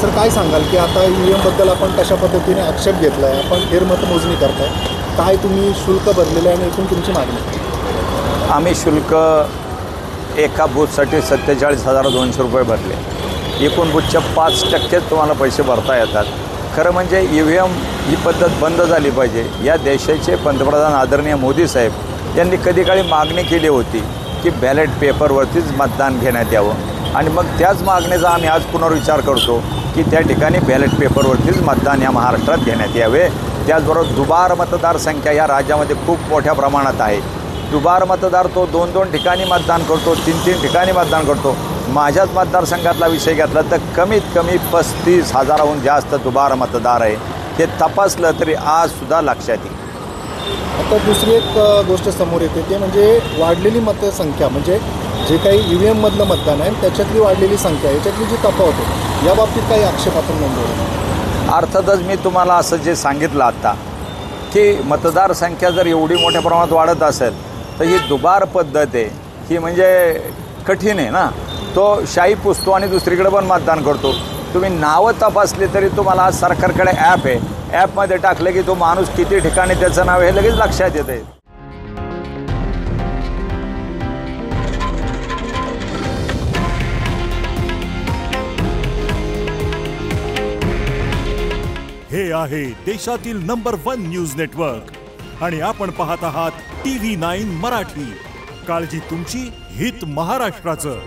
Sir काय सांगाल की आता EVM बद्दल आपण कशा पद्धतीने आक्षेप घेतलाय, आपण फेरमतमोजणी करताय, काय तुम्ही शुल्क भरलेलं आहे आणि एकूण तुमची मागणी? आम्ही शुल्क एका बूथसाठी 47,200 रुपये भरले। एकूण बूथच्या 5% तुम्हाला पैसे भरता येतात। खरं म्हणजे EVM ही पद्धत बंद झाली पाहिजे। या देशाचे पंतप्रधान आदरणीय मोदी साहेब यांनी कधी काळी मागणी केली होती की बॅलेट पेपरवरतीच मतदान घेण्यात यावं आणि मग त्याच मागणीचा आम्ही आज पुनर्विचार करतो की त्या ठिकाणी बॅलेट पेपरवरतीच मतदान या महाराष्ट्रात घेण्यात यावे। त्याचबरोबर दुबार मतदारसंख्या या राज्यामध्ये खूप मोठ्या प्रमाणात आहे। दुबार मतदार तो 2-2 ठिकाणी मतदान करतो, 3-3 ठिकाणी मतदान करतो। माझ्याच मतदारसंघातला विषय घेतला तर कमीत कमी 35,000हून जास्त दुबार मतदार आहे। हे तपासलं तरी आजसुद्धा लक्षात येईल। आता दुसरी एक गोष्ट समोर येते ते म्हणजे वाढलेली मतसंख्या, म्हणजे जे काही EVM मधलं मतदान आहे त्याच्यातली वाढलेली संख्या, याच्यातली जी तफावत आहे, या बाबतीत काही आक्षेप आपण नोंदवला? अर्थातच मी तुम्हाला असं जे सांगितलं आता की मतदारसंख्या जर एवढी मोठ्या प्रमाणात वाढत असेल तर ही दुबार पद्धत आहे, ही म्हणजे कठीण आहे ना। तो शाई पुसतो आणि दुसरीकडे पण मतदान करतो। तुम्ही नावं तपासली तरी तुम्हाला आज सरकारकडे ॲप आहे, ॲपमध्ये टाकलं की तो माणूस किती ठिकाणी त्याचं नाव हे लगेच लक्षात येते। हे आहे देशातील नंबर 1 न्यूज नेटवर्क आणि आपण पाहत आहात TV9 मराठी। काळजी तुमची, हित महाराष्ट्राचं।